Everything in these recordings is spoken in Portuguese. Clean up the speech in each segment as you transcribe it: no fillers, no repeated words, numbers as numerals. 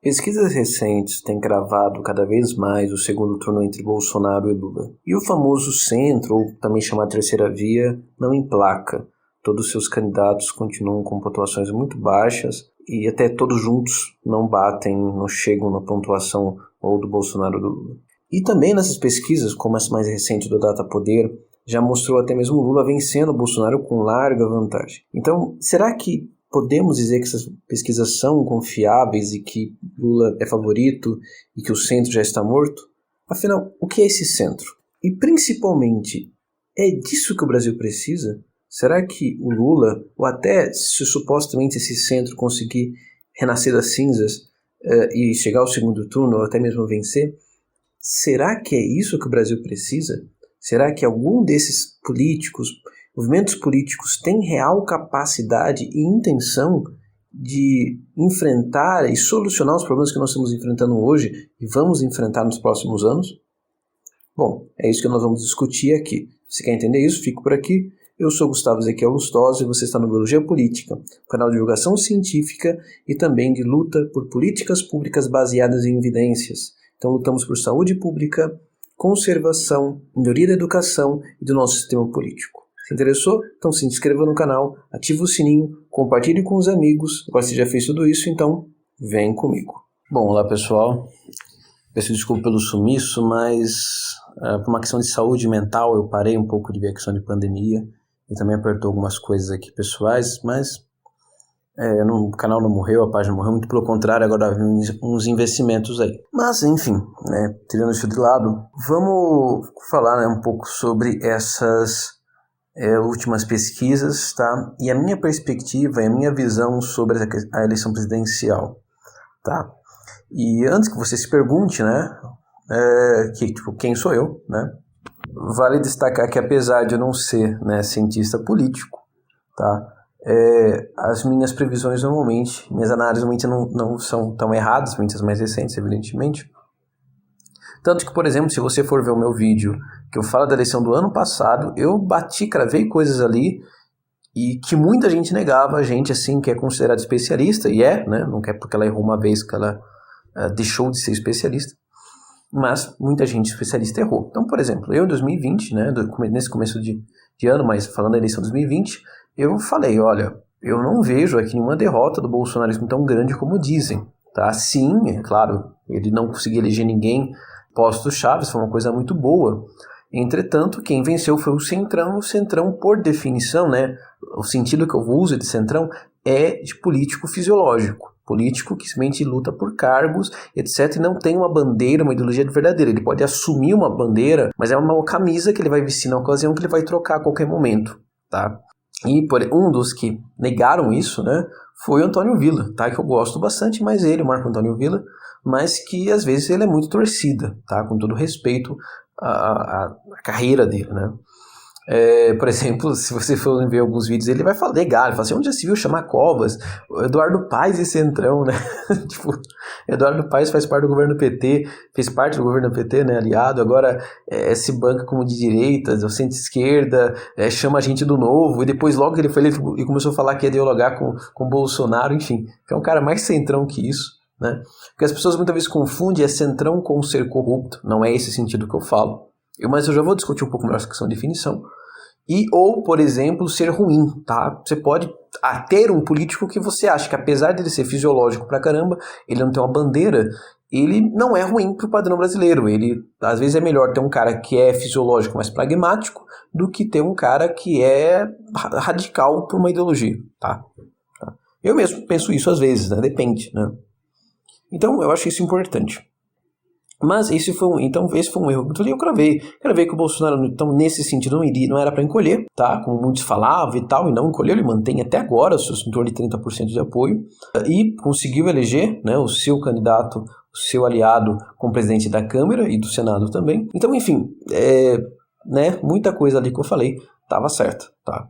Pesquisas recentes têm cravado cada vez mais o segundo turno entre Bolsonaro e Lula. E o famoso centro, ou também chamado terceira via, não emplaca. Todos os seus candidatos continuam com pontuações muito baixas e até todos juntos não batem, não chegam na pontuação ou do Bolsonaro ou do Lula. E também nessas pesquisas, como essa mais recente do Datapoder, já mostrou até mesmo o Lula vencendo o Bolsonaro com larga vantagem. Então, será que podemos dizer que essas pesquisas são confiáveis e que Lula é favorito e que o centro já está morto? Afinal, o que é esse centro? E principalmente, é disso que o Brasil precisa? Será que o Lula, ou até se supostamente esse centro conseguir renascer das cinzas e chegar ao segundo turno, ou até mesmo vencer, será que é isso que o Brasil precisa? Será que algum desses movimentos políticos tem real capacidade e intenção de enfrentar e solucionar os problemas que nós estamos enfrentando hoje e vamos enfrentar nos próximos anos? Bom, é isso que nós vamos discutir aqui. Se quer entender isso, fico por aqui. Eu sou Gustavo Ezequiel Lustosa e você está no Biologia Política, canal de divulgação científica e também de luta por políticas públicas baseadas em evidências. Então lutamos por saúde pública, conservação, melhoria da educação e do nosso sistema político. Se interessou? Então se inscreva no canal, ative o sininho, compartilhe com os amigos. Agora você já fez tudo isso, então vem comigo. Bom, olá pessoal. Peço desculpa pelo sumiço, mas por uma questão de saúde mental eu parei um pouco de ver a questão de pandemia e também apertou algumas coisas aqui pessoais, mas o canal não morreu, a página morreu, muito pelo contrário, agora vem uns investimentos aí. Mas enfim, tirando isso de lado, vamos falar um pouco sobre essas últimas pesquisas, tá? E a minha perspectiva e a minha visão sobre a eleição presidencial, tá? E antes que você se pergunte, quem sou eu, vale destacar que apesar de eu não ser cientista político, tá? As minhas previsões normalmente, minhas análises normalmente não são tão erradas, muitas mais recentes, evidentemente. Tanto que, por exemplo, se você for ver o meu vídeo que eu falo da eleição do ano passado, eu cravei coisas ali e que muita gente negava, gente assim que é considerada especialista, e não é porque ela errou uma vez que ela deixou de ser especialista, mas muita gente especialista errou. Então, por exemplo, eu em 2020, nesse começo de ano, mas falando da eleição de 2020, eu falei, olha, eu não vejo aqui nenhuma derrota do bolsonarismo tão grande como dizem, tá? Sim, é claro, ele não conseguiu eleger ninguém pós-Chaves, foi uma coisa muito boa. Entretanto, quem venceu foi o Centrão por definição, o sentido que eu uso de Centrão é de político fisiológico, político que simplesmente luta por cargos, etc, e não tem uma bandeira, uma ideologia verdadeira. Ele pode assumir uma bandeira, mas é uma camisa que ele vai vestir na ocasião que ele vai trocar a qualquer momento, tá? E um dos que negaram isso, foi o Antônio Villa, tá? Que eu gosto bastante, mas ele, o Marco Antônio Villa, mas que às vezes ele é muito torcida, tá? Com todo respeito à carreira dele, por exemplo, se você for ver alguns vídeos, ele vai falar legal, ele fala assim, onde já se viu chamar Covas, Eduardo Paes e Centrão, Eduardo Paes faz parte do governo PT, fez parte do governo PT, aliado, agora se banca como de direita, do centro-esquerda, chama a gente do Novo, e depois logo que ele foi eleito e começou a falar que ia dialogar com Bolsonaro, enfim, que é um cara mais centrão que isso, porque as pessoas muitas vezes confundem centrão com ser corrupto, não é esse sentido que eu falo. Mas eu já vou discutir um pouco melhor essa questão de definição. Ou, por exemplo, ser ruim, tá? Você pode ter um político que você acha que, apesar dele ser fisiológico pra caramba, ele não tem uma bandeira, ele não é ruim pro padrão brasileiro. Ele, às vezes, é melhor ter um cara que é fisiológico, mais pragmático, do que ter um cara que é radical por uma ideologia, tá? Eu mesmo penso isso às vezes, depende, Então, eu acho isso importante. Mas esse foi um erro que eu cravei que o Bolsonaro, então, nesse sentido, não era para encolher, tá? Como muitos falavam e tal, e não encolheu, ele mantém até agora em torno de 30% de apoio, e conseguiu eleger o seu candidato, o seu aliado como presidente da Câmara e do Senado também. Então, enfim, muita coisa ali que eu falei estava certa, tá?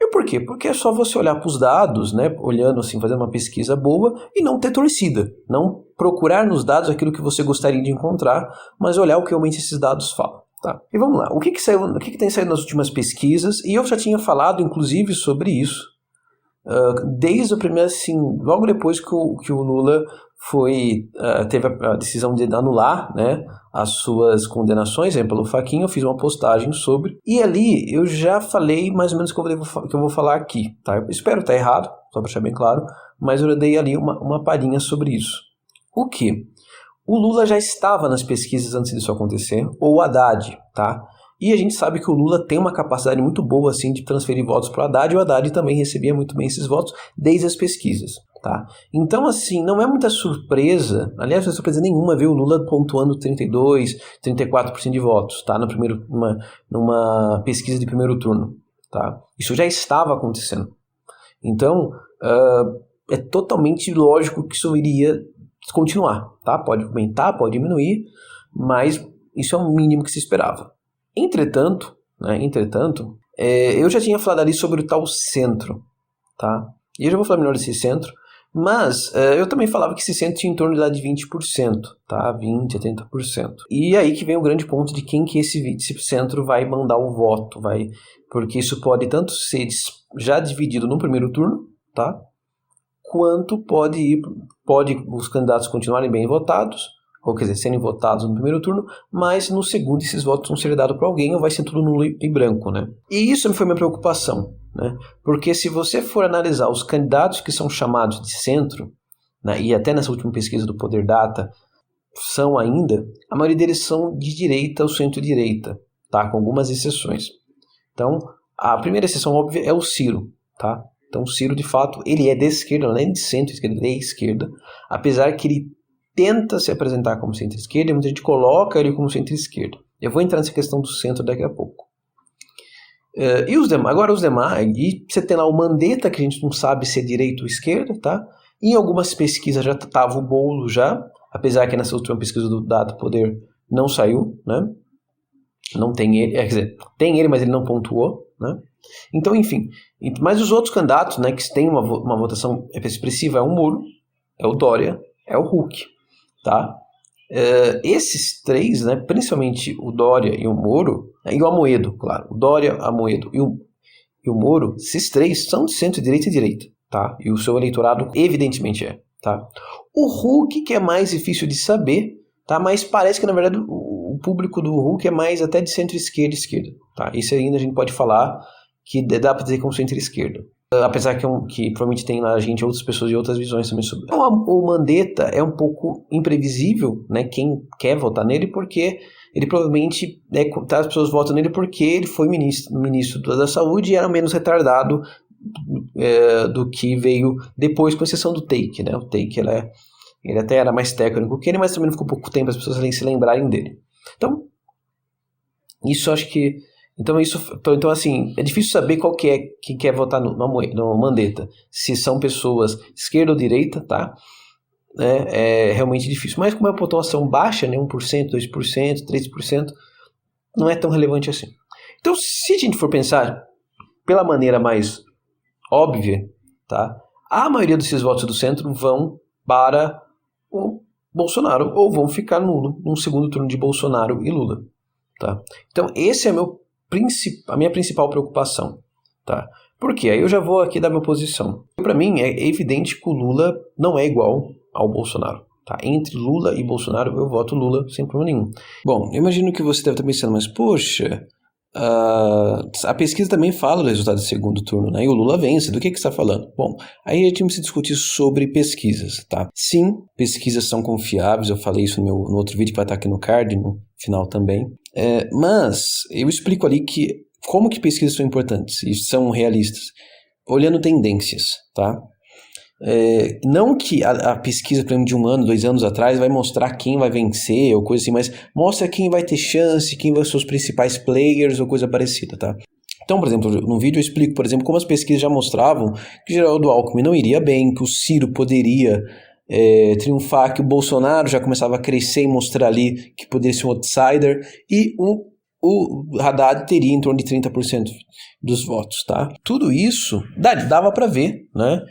E por quê? Porque é só você olhar para os dados, olhando assim, fazendo uma pesquisa boa e não ter torcida, não procurar nos dados aquilo que você gostaria de encontrar, mas olhar o que realmente esses dados falam, tá? E vamos lá, o que tem saído nas últimas pesquisas, e eu já tinha falado inclusive sobre isso desde o primeiro, assim, logo depois que o Lula teve a decisão de anular, né, as suas condenações, pelo Fachin, eu fiz uma postagem sobre, e ali eu já falei mais ou menos o que eu vou falar aqui, tá? Eu espero estar errado, só para deixar bem claro, mas eu dei ali uma palhinha sobre isso. O que? O Lula já estava nas pesquisas antes disso acontecer, ou o Haddad, tá? E a gente sabe que o Lula tem uma capacidade muito boa assim, de transferir votos para o Haddad, e o Haddad também recebia muito bem esses votos desde as pesquisas. Tá? Então, assim, não é muita surpresa, aliás, não é surpresa nenhuma ver o Lula pontuando 32%, 34% de votos, tá? Numa pesquisa de primeiro turno. Tá? Isso já estava acontecendo. Então, é totalmente lógico que isso iria continuar. Tá? Pode aumentar, pode diminuir, mas isso é o mínimo que se esperava. Entretanto, eu já tinha falado ali sobre o tal centro, tá? E eu já vou falar melhor desse centro, mas eu também falava que esse centro tinha em torno de 20%, tá? 20% a 30%. E aí que vem o grande ponto de quem que esse centro vai mandar o voto, porque isso pode tanto ser já dividido no primeiro turno, tá? Quanto pode os candidatos continuarem bem votados, ou quer dizer, serem votados no primeiro turno, mas no segundo esses votos vão ser dados para alguém ou vai ser tudo nulo e branco, né? E isso foi minha preocupação, né? Porque se você for analisar os candidatos que são chamados de centro, né, e até nessa última pesquisa do Poder Data são ainda, a maioria deles são de direita ou centro-direita, tá? Com algumas exceções. Então, a primeira exceção óbvia é o Ciro, tá? Então, o Ciro, de fato, ele é de esquerda, não é de centro-esquerda, ele é esquerda, apesar que ele tenta se apresentar como centro-esquerda e muita gente coloca ele como centro-esquerda. Eu vou entrar nessa questão do centro daqui a pouco. E os demais, e você tem lá o Mandetta, que a gente não sabe se é direita ou esquerda, tá? Em algumas pesquisas já estava o Boulos já, apesar que nessa última pesquisa do Dado Poder não saiu, né? Não tem ele, quer dizer, tem ele, mas ele não pontuou, né? Então, enfim. Mas os outros candidatos, né, que têm uma votação expressiva é o Moro, é o Dória, é o Huck, tá? Esses três, né, principalmente o Dória e o Moro, e o Amoedo, claro, o Dória, Amoedo e o Moro, esses três são de centro-direita e direita, tá? E o seu eleitorado evidentemente é, tá? O Huck, que é mais difícil de saber, tá? Mas parece que na verdade o público do Huck é mais até de centro-esquerda e esquerda, tá? Isso ainda a gente pode falar que dá para dizer como centro-esquerda. Apesar que provavelmente tem na gente outras pessoas e outras visões também sobre. Então, o Mandetta é um pouco imprevisível, né? Quem quer votar nele, porque ele provavelmente as pessoas votam nele porque ele foi ministro da Saúde e era menos retardado do que veio depois, com exceção do Take, né? O Take ele até era mais técnico que ele, mas também não ficou pouco tempo as pessoas se lembrarem dele. Então, isso acho que Então, assim, é difícil saber quem quer votar no Mandetta. Se são pessoas de esquerda ou direita, tá? É realmente difícil. Mas como é uma pontuação baixa, né, 1%, 2%, 3%, não é tão relevante assim. Então, se a gente for pensar pela maneira mais óbvia, tá? A maioria desses votos do centro vão para o Bolsonaro ou vão ficar nulo num segundo turno de Bolsonaro e Lula, tá? Então, esse é a minha principal preocupação, tá? Por quê? Aí eu já vou aqui dar minha posição. Para mim é evidente que o Lula não é igual ao Bolsonaro, tá? Entre Lula e Bolsonaro eu voto Lula sem problema nenhum. Bom, eu imagino que você deve estar pensando, mas poxa, a pesquisa também fala do resultado do segundo turno, né? E o Lula vence, do que você está falando? Bom, aí a gente tem que se discutir sobre pesquisas, tá? Sim, pesquisas são confiáveis, eu falei isso no outro vídeo que vai estar aqui no card, no final também. Mas eu explico ali como que pesquisas são importantes e são realistas, olhando tendências, tá? Não que a pesquisa, por exemplo, de 1 ano, 2 anos atrás vai mostrar quem vai vencer ou coisa assim, mas mostra quem vai ter chance, quem vão ser os principais players ou coisa parecida, tá? Então, por exemplo, no vídeo eu explico, por exemplo, como as pesquisas já mostravam que Geraldo Alckmin não iria bem, que o Ciro poderia triunfar, que o Bolsonaro já começava a crescer e mostrar ali que poderia ser um outsider, e o Haddad teria em torno de 30% dos votos, tá? Tudo isso dava para ver, né?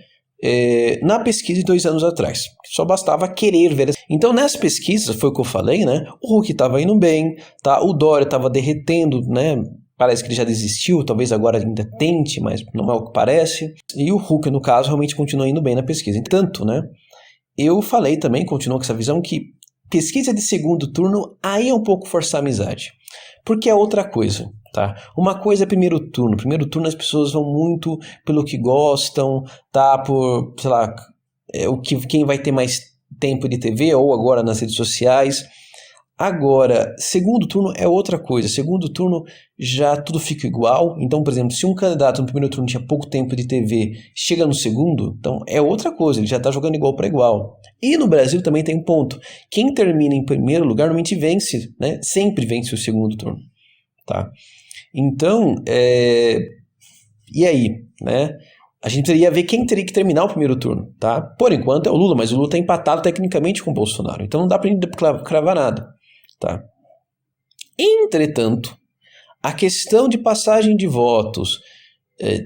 Na pesquisa de 2 anos atrás. Só bastava querer ver. Então, nessa pesquisa, foi o que eu falei, né? O Huck estava indo bem, tá? O Dória estava derretendo, né? parece que ele já desistiu, talvez agora ainda tente, mas não é o que parece. E o Huck, no caso, realmente continua indo bem na pesquisa. Entanto, né, eu falei também, continuo com essa visão, que pesquisa de segundo turno aí é um pouco forçar a amizade. Porque é outra coisa, tá? Uma coisa é primeiro turno. Primeiro turno as pessoas vão muito pelo que gostam, tá? Por, sei lá, quem vai ter mais tempo de TV ou agora nas redes sociais. Agora, segundo turno é outra coisa. Segundo turno já tudo fica igual. Então, por exemplo, se um candidato no primeiro turno tinha pouco tempo de TV, chega no segundo, então é outra coisa, ele já está jogando igual para igual. E no Brasil também tem um ponto. Quem termina em primeiro lugar normalmente vence, né? Sempre vence o segundo turno. Tá? Então, e aí, né? A gente teria ver quem teria que terminar o primeiro turno, tá? Por enquanto é o Lula, mas o Lula está empatado tecnicamente com o Bolsonaro. Então não dá para a gente cravar nada. Tá? Entretanto, a questão de passagem de votos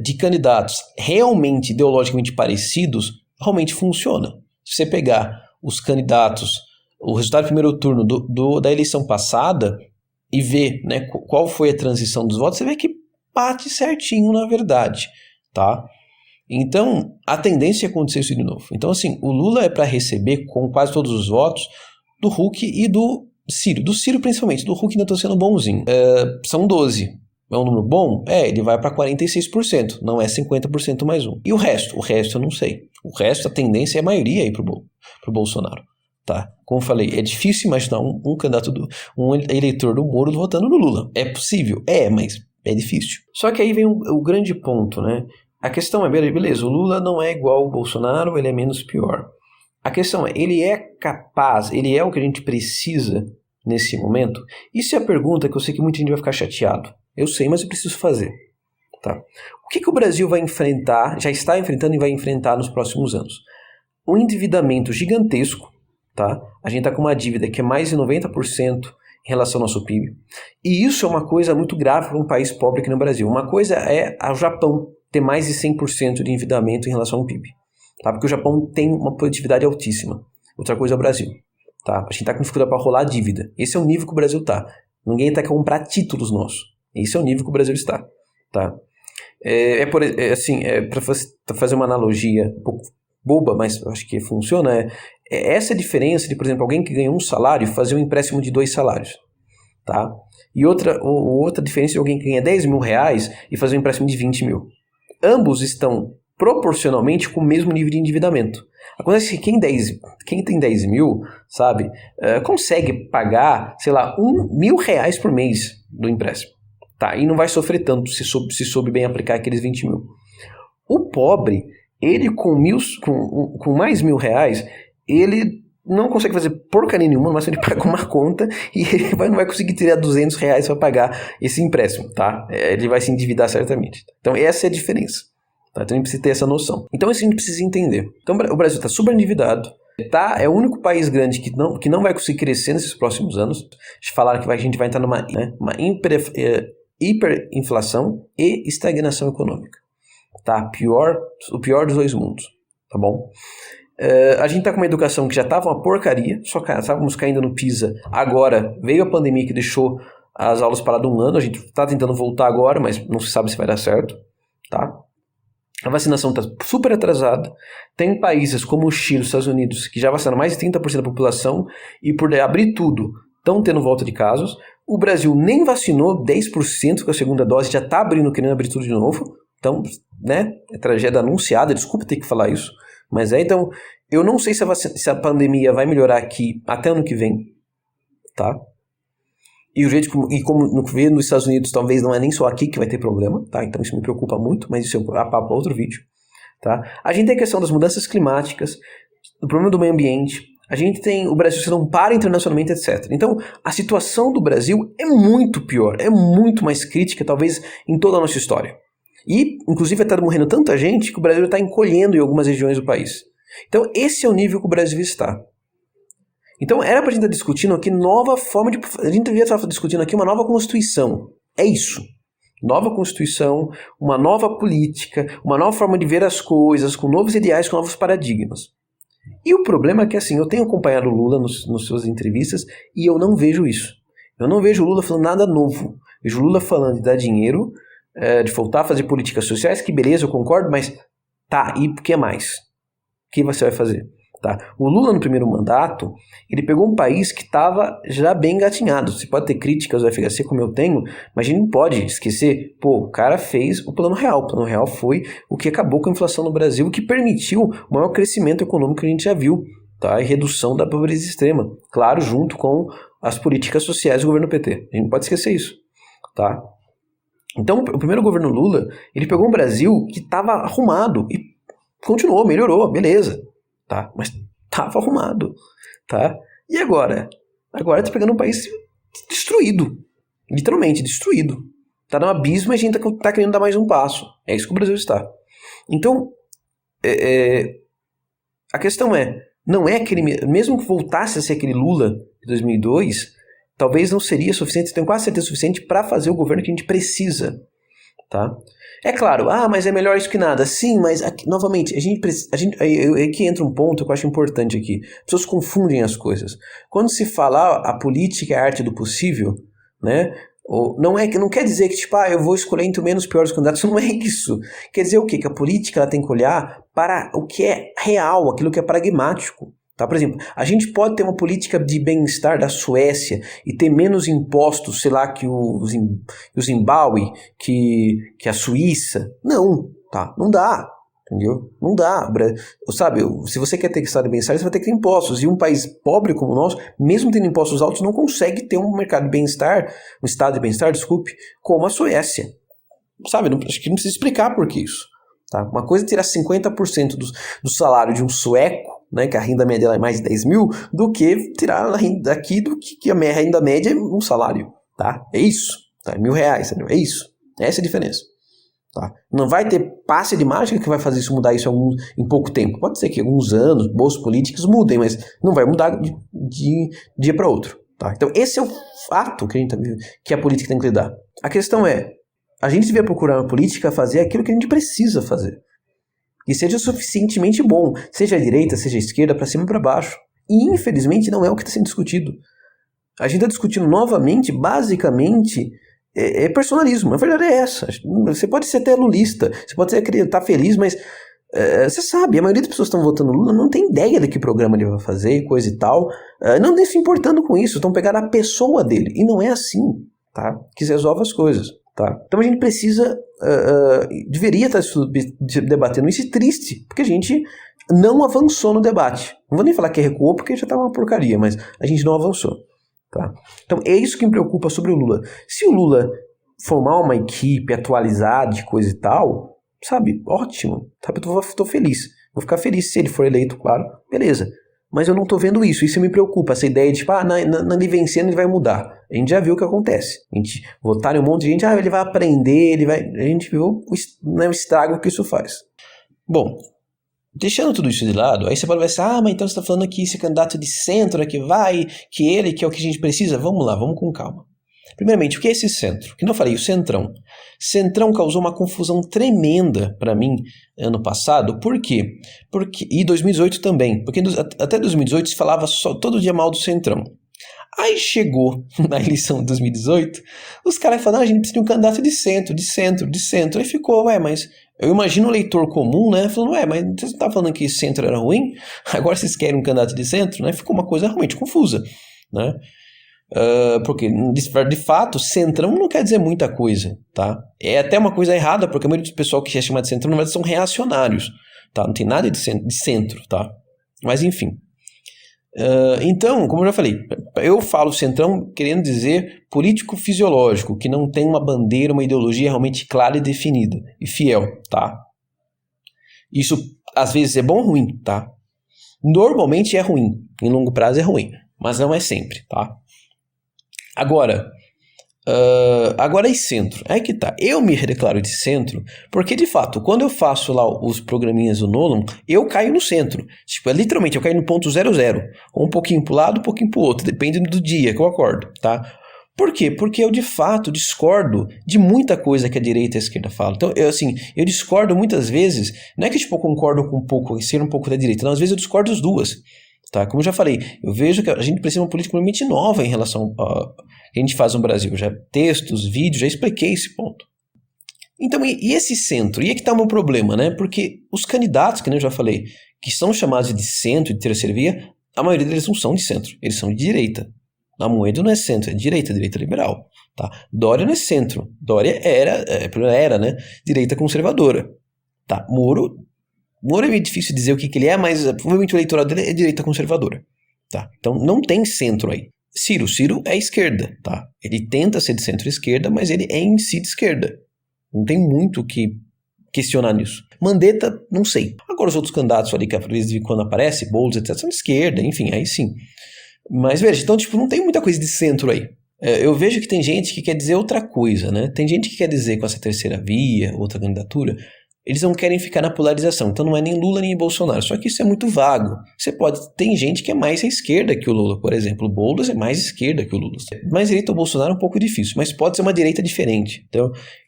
de candidatos realmente ideologicamente parecidos realmente funciona. Se você pegar os candidatos, o resultado do primeiro turno da eleição passada e ver, né, qual foi a transição dos votos, você vê que bate certinho na verdade. Tá? Então, a tendência é acontecer isso de novo. Então, assim, o Lula é para receber com quase todos os votos do Huck e do Ciro. Do Ciro, principalmente. Do Huck ainda estou sendo bonzinho. São 12. É um número bom? Ele vai para 46%. Não é 50% mais um. E o resto? O resto eu não sei. O resto, a tendência é a maioria aí pro Bolsonaro. Tá? Como eu falei, é difícil imaginar um candidato, um eleitor do Moro votando no Lula. É possível? Mas é difícil. Só que aí vem o grande ponto, né? A questão é, beleza, o Lula não é igual ao Bolsonaro, ele é menos pior. A questão é, ele é capaz, ele é o que a gente precisa nesse momento? Isso é a pergunta que eu sei que muita gente vai ficar chateado. Eu sei, mas eu preciso fazer. Tá? O que o Brasil vai enfrentar, já está enfrentando e vai enfrentar nos próximos anos? Um endividamento gigantesco. Tá? A gente está com uma dívida que é mais de 90% em relação ao nosso PIB. E isso é uma coisa muito grave para um país pobre aqui no Brasil. Uma coisa é o Japão ter mais de 100% de endividamento em relação ao PIB. Tá? Porque o Japão tem uma produtividade altíssima. Outra coisa é o Brasil. Tá? A gente está com dificuldade para rolar a dívida. Esse é o nível que o Brasil está. Ninguém está querendo comprar títulos nossos. Esse é o nível que o Brasil está. Tá? Para fazer uma analogia um pouco boba, mas eu acho que funciona, essa diferença de, por exemplo, alguém que ganha um salário fazer um empréstimo de 2 salários. Tá? E outra diferença de alguém que ganha 10 mil reais e fazer um empréstimo de 20 mil. Ambos estão proporcionalmente com o mesmo nível de endividamento. Acontece que quem tem 10 mil, sabe, consegue pagar, sei lá, R$1.000 por mês do empréstimo. Tá? E não vai sofrer tanto se soube bem aplicar aqueles 20 mil. O pobre, ele com mais R$1.000, ele não consegue fazer porcaria nenhuma, mas ele paga uma conta e ele não vai conseguir tirar R$200 para pagar esse empréstimo, tá? Ele vai se endividar certamente. Então essa é a diferença. Tá? Então a gente precisa ter essa noção. Então isso a gente precisa entender. Então o Brasil está super endividado, tá? É o único país grande que não vai conseguir crescer nesses próximos anos. Eles falaram que a gente vai entrar numa hiperinflação e estagnação econômica. Tá? O pior dos dois mundos. Tá bom? A gente tá com uma educação que já estava uma porcaria, só que estávamos caindo no PISA. Agora veio a pandemia que deixou as aulas paradas 1 ano. A gente está tentando voltar agora, mas não se sabe se vai dar certo. Tá? A vacinação está super atrasada. Tem países como o Chile, os Estados Unidos, que já vacinaram mais de 30% da população e por abrir tudo estão tendo volta de casos. O Brasil nem vacinou 10% com a segunda dose, já está querendo abrir tudo de novo. Então, né, é tragédia anunciada, desculpa ter que falar isso. Mas então, eu não sei se a pandemia vai melhorar aqui até ano que vem, tá? E o jeito como no que vê nos Estados Unidos, talvez não é nem só aqui que vai ter problema, tá? Então isso me preocupa muito, mas isso é papo para outro vídeo, tá? A gente tem a questão das mudanças climáticas, do problema do meio ambiente, a gente tem o Brasil sendo um par internacionalmente, etc. Então, a situação do Brasil é muito pior, é muito mais crítica, talvez, em toda a nossa história. E, inclusive, está morrendo tanta gente que o Brasil está encolhendo em algumas regiões do país. Então, esse é o nível que o Brasil está. Então, era para a gente estar discutindo aqui nova forma de... A gente devia estar discutindo aqui uma nova Constituição. É isso. Nova Constituição, uma nova política, uma nova forma de ver as coisas, com novos ideais, com novos paradigmas. E o problema é que, assim, eu tenho acompanhado o Lula nas suas entrevistas e eu não vejo isso. Eu não vejo o Lula falando nada novo. Vejo o Lula falando de dar dinheiro, de voltar a fazer políticas sociais, que beleza, eu concordo, mas tá, e o que mais? O que você vai fazer? Tá? O Lula, no primeiro mandato, ele pegou um país que estava já bem engatinhado. Você pode ter críticas ao FHC, como eu tenho, mas a gente não pode esquecer, o cara fez o Plano Real. O Plano Real foi o que acabou com a inflação no Brasil, o que permitiu o maior crescimento econômico que a gente já viu, tá? E redução da pobreza extrema. Claro, junto com as políticas sociais do governo PT. A gente não pode esquecer isso, tá? Então, o primeiro governo Lula, ele pegou um Brasil que estava arrumado e continuou, melhorou, beleza. Tá? Mas estava arrumado, tá? E agora? Agora tá pegando um país destruído, literalmente destruído. Tá no abismo e a gente tá querendo dar mais um passo. É isso que o Brasil está. Então, a questão não é aquele, mesmo que voltasse a ser aquele Lula de 2002, talvez não seria suficiente, tenho quase certeza suficiente para fazer o governo que a gente precisa, tá? É claro, mas é melhor isso que nada. Sim, mas, aqui, novamente, aqui entra um ponto que eu acho importante aqui. As pessoas confundem as coisas. Quando se fala a política é a arte do possível, né? Não quer dizer que, eu vou escolher entre menos piores candidatos. Não é isso. Quer dizer o quê? Que a política ela tem que olhar para o que é real, aquilo que é pragmático. Tá? Por exemplo, a gente pode ter uma política de bem-estar da Suécia e ter menos impostos, sei lá, que o Zimbábue, que a Suíça. Não, tá? Não dá, entendeu? Não dá. Sabe, se você quer ter estado de bem-estar, você vai ter que ter impostos. E um país pobre como o nosso, mesmo tendo impostos altos, não consegue ter um mercado de bem-estar, um estado de bem-estar, desculpe, como a Suécia. Sabe, acho que não precisa explicar por que isso. Tá? Uma coisa é tirar 50% do salário de um sueco, né, que a renda média é mais de 10 mil, do que tirar a renda daqui do que a renda média é um salário, tá? É isso, tá? R$ 1.000, entendeu? É isso, essa é a diferença, tá? Não vai ter passe de mágica que vai fazer isso mudar isso em pouco tempo. Pode ser que alguns anos, bolsas políticas mudem, mas não vai mudar de dia para outro, tá? Então esse é o fato que a política tem que lidar. A questão a gente devia procurar na política fazer aquilo que a gente precisa fazer. Que seja suficientemente bom, seja a direita, seja a esquerda, para cima e para baixo. E infelizmente não é o que está sendo discutido. A gente está discutindo novamente, basicamente, personalismo. A verdade é essa. Você pode ser até lulista, você pode estar feliz, mas você sabe, a maioria das pessoas que estão votando Lula não tem ideia de que programa ele vai fazer, coisa e tal. Não nem se importando com isso, estão pegando a pessoa dele. E não é assim, tá? Que se resolve as coisas. Tá? Então a gente precisa, deveria estar debatendo isso, e triste, porque a gente não avançou no debate. Não vou nem falar que recuou, porque já estava uma porcaria, mas a gente não avançou. Tá? Então é isso que me preocupa sobre o Lula. Se o Lula formar uma equipe atualizada de coisa e tal, sabe, ótimo, sabe, eu tô feliz. Vou ficar feliz se ele for eleito, claro, beleza. Mas eu não tô vendo isso me preocupa, essa ideia de, na ele vencendo ele vai mudar. A gente já viu o que acontece. A gente votar em um monte de gente, ele vai aprender, a gente viu o estrago que isso faz. Bom, deixando tudo isso de lado, aí você pode pensar, mas então você tá falando que esse candidato de centro é que vai, que ele que é o que a gente precisa? Vamos lá, vamos com calma. Primeiramente, o que é esse centro? Que não falei, o centrão. Centrão causou uma confusão tremenda para mim ano passado. Por quê? E 2018 também. Porque até 2018 se falava todo dia mal do centrão. Aí chegou na eleição de 2018, os caras falaram, a gente precisa de um candidato de centro. Aí ficou, mas eu imagino o leitor comum, né, falando, mas você não tá falando que centro era ruim? Agora vocês querem um candidato de centro, né? Ficou uma coisa realmente confusa, né? Porque de fato centrão não quer dizer muita coisa, tá? É até uma coisa errada, porque a maioria do pessoal que é chamado de centrão na verdade são reacionários, tá? Não tem nada de centro, tá? Mas enfim, então, como eu já falei, eu falo centrão querendo dizer político fisiológico, que não tem uma bandeira, uma ideologia realmente clara e definida e fiel, tá? Isso às vezes é bom ou ruim, tá? Normalmente é ruim, em longo prazo é ruim, mas não é sempre, tá? Agora e centro? Aí que tá. Eu me declaro de centro porque, de fato, quando eu faço lá os programinhas do Nolan, eu caio no centro. Tipo, literalmente, eu caio no ponto 00. Ou um pouquinho pro lado, um pouquinho pro outro. Depende do dia que eu acordo, tá? Por quê? Porque eu, de fato, discordo de muita coisa que a direita e a esquerda falam. Então, eu discordo muitas vezes. Não é que, eu concordo com um pouco, ser um pouco da direita. Não, às vezes eu discordo das duas. Tá? Como eu já falei, eu vejo que a gente precisa de uma política completamente nova em relação ao que a gente faz no Brasil. Já textos, vídeos, já expliquei esse ponto. Então, e esse centro? E é que está o meu problema, né? Porque os candidatos, que eu já falei, que são chamados de centro, de terceira via, a maioria deles não são de centro, eles são de direita. Amoedo não é centro, é direita liberal. Tá? Dória não é centro, Dória era, né? Direita conservadora. Tá? Moro é meio difícil dizer o que ele é, mas provavelmente o eleitorado dele é direita conservadora. Tá? Então não tem centro aí. Ciro é esquerda. Tá? Ele tenta ser de centro-esquerda, mas ele é em si de esquerda. Não tem muito o que questionar nisso. Mandetta, não sei. Agora os outros candidatos ali que às vezes quando aparece, Boulos, etc., são de esquerda, enfim, aí sim. Mas veja, então não tem muita coisa de centro aí. Eu vejo que tem gente que quer dizer outra coisa, né? Tem gente que quer dizer com essa terceira via, outra candidatura, eles não querem ficar na polarização. Então não é nem Lula nem Bolsonaro. Só que isso é muito vago. Tem gente que é mais à esquerda que o Lula, por exemplo. O Boulos é mais esquerda que o Lula. Mais direita ao Bolsonaro é um pouco difícil, mas pode ser uma direita diferente.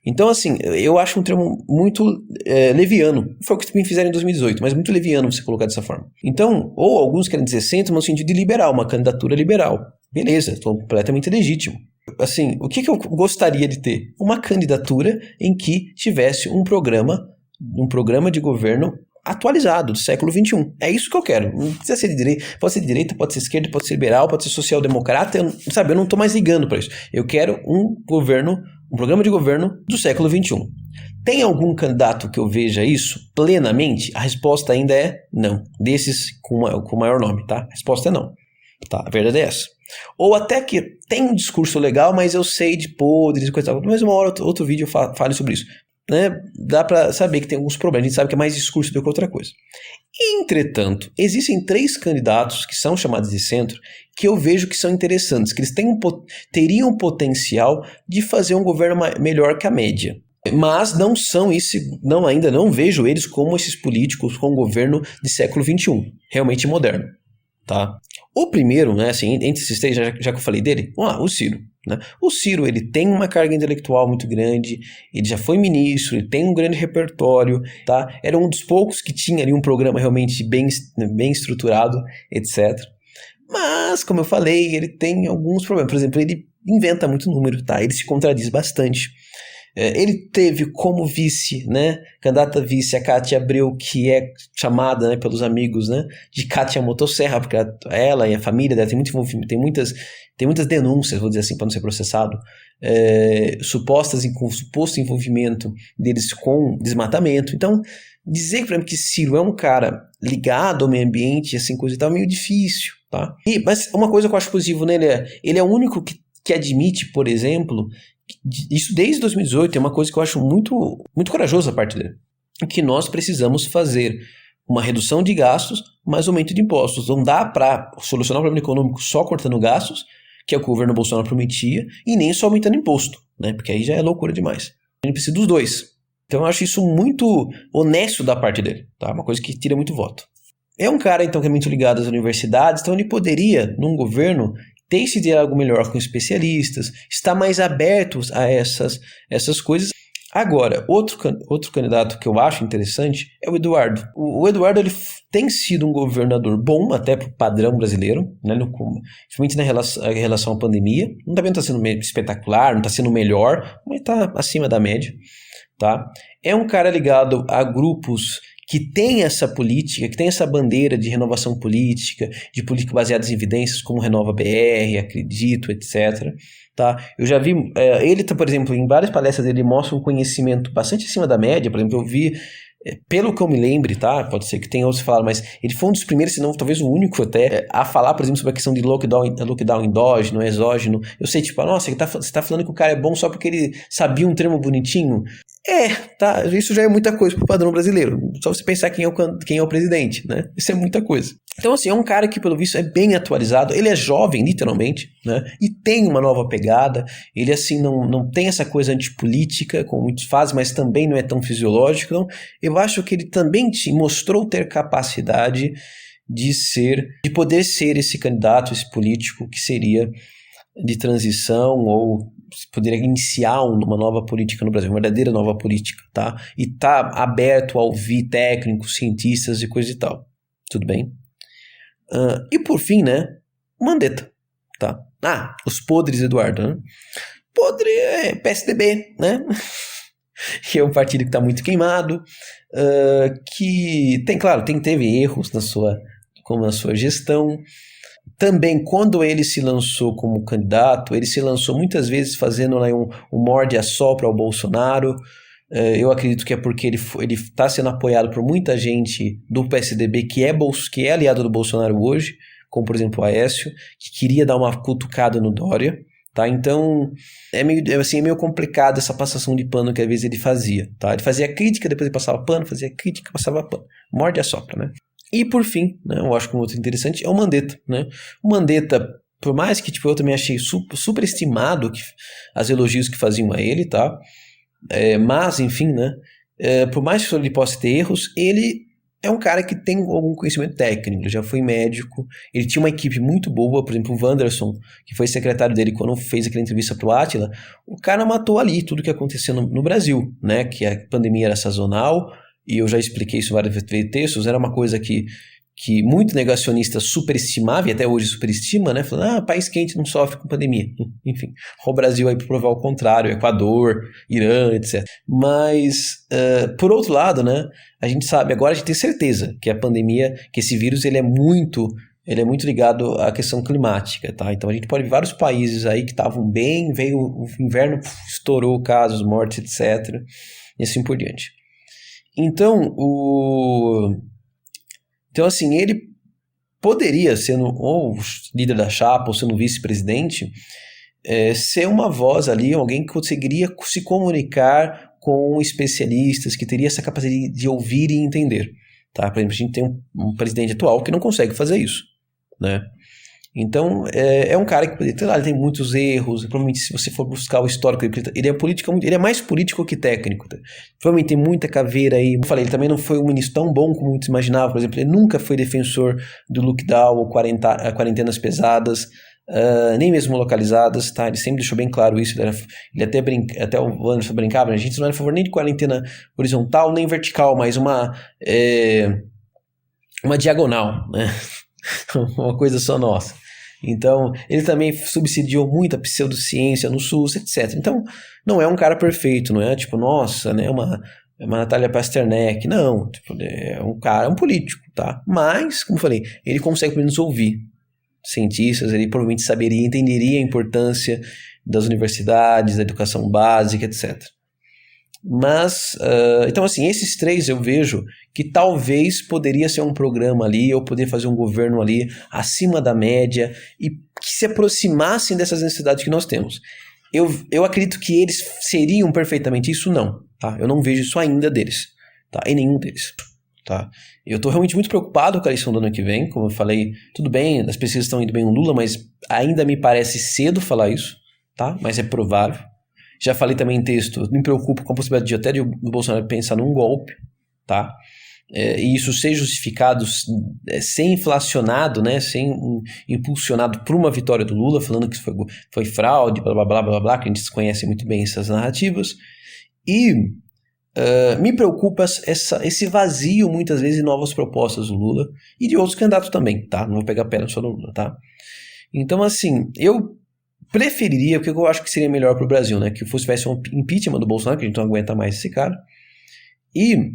Então assim, eu acho um termo muito leviano. Foi o que me fizeram em 2018, mas muito leviano você colocar dessa forma. Então, ou alguns querem dizer centro no sentido de liberal, uma candidatura liberal. Beleza, completamente legítimo. Assim, o que eu gostaria de ter? Uma candidatura em que tivesse um programa de governo atualizado, do século XXI. É isso que eu quero. Não precisa ser de direita, pode ser de direita, pode ser esquerda, pode ser liberal, pode ser social-democrata, eu não estou mais ligando para isso. Eu quero um programa de governo do século XXI. Tem algum candidato que eu veja isso plenamente? A resposta ainda é não. Desses com maior nome, tá? A resposta é não. Tá? A verdade é essa. Ou até que tem um discurso legal, mas eu sei de podres e coisa tal. Mas uma hora, outro vídeo eu fale sobre isso. Né? Dá pra saber que tem alguns problemas. A gente sabe que é mais discurso do que outra coisa. Entretanto, existem 3 candidatos que são chamados de centro que eu vejo que são interessantes, que eles teriam potencial de fazer um governo melhor que a média. Mas não são ainda não vejo eles como esses políticos com um governo de século XXI, realmente moderno. Tá? O primeiro, né, assim, entre esses 3, já que eu falei dele, o Ciro. Né? O Ciro, ele tem uma carga intelectual muito grande, ele já foi ministro, ele tem um grande repertório, tá? Era um dos poucos que tinha ali um programa realmente bem estruturado, etc. Mas, como eu falei, ele tem alguns problemas. Por exemplo, ele inventa muito número, tá? Ele se contradiz bastante. Ele teve como vice, né, candidata vice a Cátia Abreu, que é chamada, né, pelos amigos, né, de Cátia Motosserra, porque ela e a família dela tem muito envolvimento, tem muitas denúncias, vou dizer assim, para não ser processado, suposto envolvimento deles com desmatamento. Então, dizer para mim que Ciro é um cara ligado ao meio ambiente, assim, coisa e tal, é meio difícil, tá? Mas uma coisa que eu acho positivo nele ele é o único que admite, por exemplo, isso desde 2018 é uma coisa que eu acho muito, muito corajosa a parte dele, que nós precisamos fazer uma redução de gastos, mas aumento de impostos. Não dá para solucionar o problema econômico só cortando gastos, que é o que o governo Bolsonaro prometia, e nem só aumentando imposto, né? Porque aí já é loucura demais. A gente precisa dos dois. Então eu acho isso muito honesto da parte dele, tá? Uma coisa que tira muito voto. É um cara, então, que é muito ligado às universidades, então ele poderia, num governo, ter esse diálogo melhor com especialistas, estar mais aberto a essas coisas. Agora, outro candidato que eu acho interessante é o Eduardo. O Eduardo ele tem sido um governador bom, até para o padrão brasileiro, né, principalmente em relação à pandemia. Não está vendo que está sendo espetacular, não está sendo melhor, mas está acima da média. Tá? É um cara ligado a grupos que tem essa política, que tem essa bandeira de renovação política, de política baseada em evidências, como Renova BR, Acredito, etc. Tá? Eu já vi, ele, por exemplo, em várias palestras ele mostra um conhecimento bastante acima da média. Por exemplo, eu vi, pelo que eu me lembre, tá? Pode ser que tenha outros que falaram, mas ele foi um dos primeiros, se não talvez o único até, a falar, por exemplo, sobre a questão de lockdown endógeno, exógeno. Eu sei, tipo, nossa, você tá falando que o cara é bom só porque ele sabia um termo bonitinho? Tá, isso já é muita coisa pro padrão brasileiro. Só você pensar quem é o presidente, né? Isso é muita coisa. Então, assim, é um cara que, pelo visto, é bem atualizado. Ele é jovem, literalmente, né? E tem uma nova pegada. Ele, assim, não tem essa coisa antipolítica, como muitos fazem, mas também não é tão fisiológico. Então, eu acho que ele também mostrou ter capacidade de poder ser esse candidato, esse político que seria de transição ou poderia iniciar uma nova política no Brasil, uma verdadeira nova política, tá? E tá aberto a ouvir técnicos, cientistas e coisa e tal. Tudo bem? E por fim, né, o Mandetta, tá? Os podres, Eduardo, né? Podre é PSDB, né? Que é um partido que está muito queimado, que teve erros na sua gestão. Também, quando ele se lançou como candidato, ele se lançou muitas vezes fazendo um morde-a-sopra ao Bolsonaro. Eu acredito que é porque ele está sendo apoiado por muita gente do PSDB que é aliado do Bolsonaro hoje, como por exemplo o Aécio, que queria dar uma cutucada no Dória. Tá? Então, é meio complicado essa passação de pano que às vezes ele fazia. Tá? Ele fazia crítica, depois ele passava pano, fazia crítica, passava pano. Morde-a-sopra, né? E por fim, né, eu acho que um outro interessante é o Mandetta, né? O Mandetta, por mais que eu também achei superestimado as elogios que faziam a ele, tá? Mas, enfim, né? Por mais que ele possa ter erros, ele é um cara que tem algum conhecimento técnico, ele já foi médico, ele tinha uma equipe muito boa, por exemplo, o Wanderson, que foi secretário dele quando fez aquela entrevista pro Átila, o cara matou ali tudo que aconteceu no Brasil, né? Que a pandemia era sazonal, e eu já expliquei isso em vários textos, era uma coisa que muito negacionista superestimava, e até hoje superestima, né? Falando, país quente não sofre com pandemia. Enfim, o Brasil aí para provar o contrário, Equador, Irã, etc. Mas, por outro lado, né? A gente sabe, agora a gente tem certeza que a pandemia, que esse vírus, ele é muito ligado à questão climática, tá? Então a gente pode ver vários países aí que estavam bem, veio o inverno, estourou casos, mortes, etc. E assim por diante. Então, assim, ele poderia, sendo ou líder da chapa ou sendo vice-presidente, ser uma voz ali, alguém que conseguiria se comunicar com especialistas, que teria essa capacidade de ouvir e entender. Tá? Por exemplo, a gente tem um presidente atual que não consegue fazer isso, né? Então, é um cara que ele tem muitos erros, provavelmente se você for buscar o histórico, ele é mais político que técnico. Tá? Provavelmente tem muita caveira aí. Como eu falei, ele também não foi um ministro tão bom como muitos imaginavam. Por exemplo, ele nunca foi defensor do lockdown ou quarentenas pesadas, nem mesmo localizadas. Tá? Ele sempre deixou bem claro isso. Ele até o Anderson brincava, né? A gente não era a favor nem de quarentena horizontal nem vertical, mas uma diagonal, né? Uma coisa só nossa. Então, ele também subsidiou muito a pseudociência no SUS, etc. Então, não é um cara perfeito, não é tipo, nossa, né, uma Natália Pasternak, não. Tipo, é um cara, um político, tá? Mas, como eu falei, ele consegue pelo menos ouvir cientistas, ele provavelmente saberia, entenderia a importância das universidades, da educação básica, etc. Mas, então assim, esses três eu vejo que talvez poderia ser um programa ali, ou poder fazer um governo ali acima da média e que se aproximassem dessas necessidades que nós temos. Eu acredito que eles seriam perfeitamente isso, não, tá? Eu não vejo isso ainda deles, tá? Em nenhum deles, tá? Eu tô realmente muito preocupado com a eleição do ano que vem, como eu falei, tudo bem, as pesquisas estão indo bem no Lula, mas ainda me parece cedo falar isso, tá? Mas é provável. Já falei também em texto, me preocupo com a possibilidade até de o Bolsonaro pensar num golpe, tá? E isso ser justificado, ser inflacionado, né? Ser impulsionado por uma vitória do Lula, falando que foi fraude, blá, blá, blá, blá, blá, que a gente conhece muito bem essas narrativas. E me preocupa esse vazio, muitas vezes, de novas propostas do Lula e de outros candidatos também, tá? Não vou pegar pedra só no Lula, tá? Então, assim, eu preferiria, o que eu acho que seria melhor para o Brasil, né? Que tivesse um impeachment do Bolsonaro, que a gente não aguenta mais esse cara. E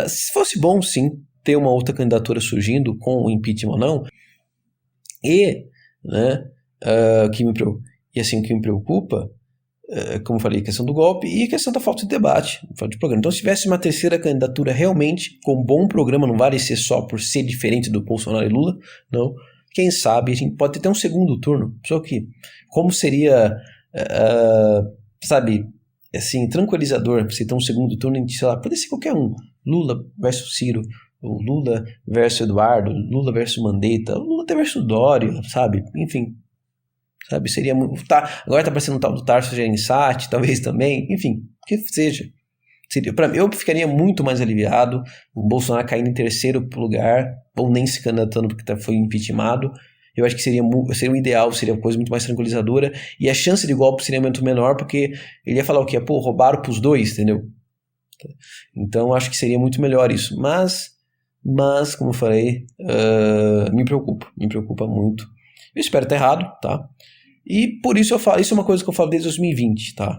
se fosse bom, sim, ter uma outra candidatura surgindo com o impeachment ou não. E, né, o que me preocupa, como eu falei, a questão do golpe e a questão da falta de debate, falta de programa. Então, se tivesse uma terceira candidatura realmente com um bom programa, não vale ser só por ser diferente do Bolsonaro e Lula, não. Quem sabe a gente pode ter até um segundo turno. Só que, como seria, sabe, assim, tranquilizador você ter um segundo turno em que, sei lá, pode ser qualquer um. Lula versus Ciro, ou Lula versus Eduardo, Lula versus Mandetta, Lula até versus Dória, sabe? Enfim, sabe, seria muito... agora tá parecendo um tal do Tarso Gereissati, talvez também, enfim, que seja. Eu ficaria muito mais aliviado o Bolsonaro caindo em terceiro lugar ou nem se candidatando porque foi impeachmentado. Eu acho que seria um ideal, seria uma coisa muito mais tranquilizadora e a chance de golpe seria muito menor porque ele ia falar o quê? Pô, roubaram pros dois, entendeu? Então acho que seria muito melhor isso, mas mas, como eu falei, me preocupa muito. Eu espero estar errado, tá? E por isso eu falo, isso é uma coisa que eu falo desde 2020, tá?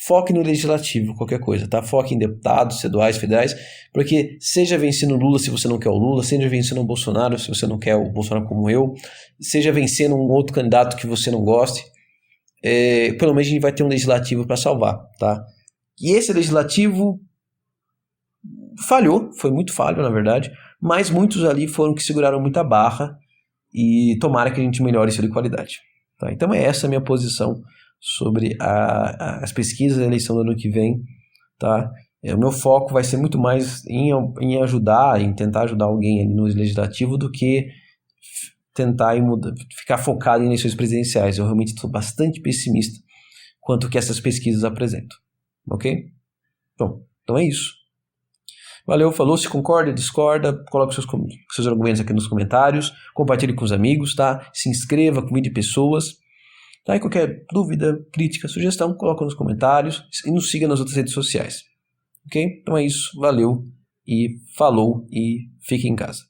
Foque no legislativo, qualquer coisa, tá? Foque em deputados, estaduais, federais, porque seja vencendo o Lula se você não quer o Lula, seja vencendo o Bolsonaro se você não quer o Bolsonaro como eu, seja vencendo um outro candidato que você não goste, pelo menos a gente vai ter um legislativo para salvar, tá? E esse legislativo falhou, foi muito falho, na verdade, mas muitos ali foram que seguraram muita barra e tomara que a gente melhore isso de qualidade. Tá? Então é essa a minha posição sobre as pesquisas da eleição do ano que vem. Tá? O meu foco vai ser muito mais em ajudar, em tentar ajudar alguém ali no legislativo do que tentar ficar focado em eleições presidenciais. Eu realmente estou bastante pessimista quanto que essas pesquisas apresentam. Ok? Bom, então é isso. Valeu, falou, se concorda, discorda, coloque seus argumentos aqui nos comentários, compartilhe com os amigos, tá? Se inscreva, convide pessoas, tá? E qualquer dúvida, crítica, sugestão, coloca nos comentários e nos siga nas outras redes sociais, ok? Então é isso, valeu e falou e fique em casa.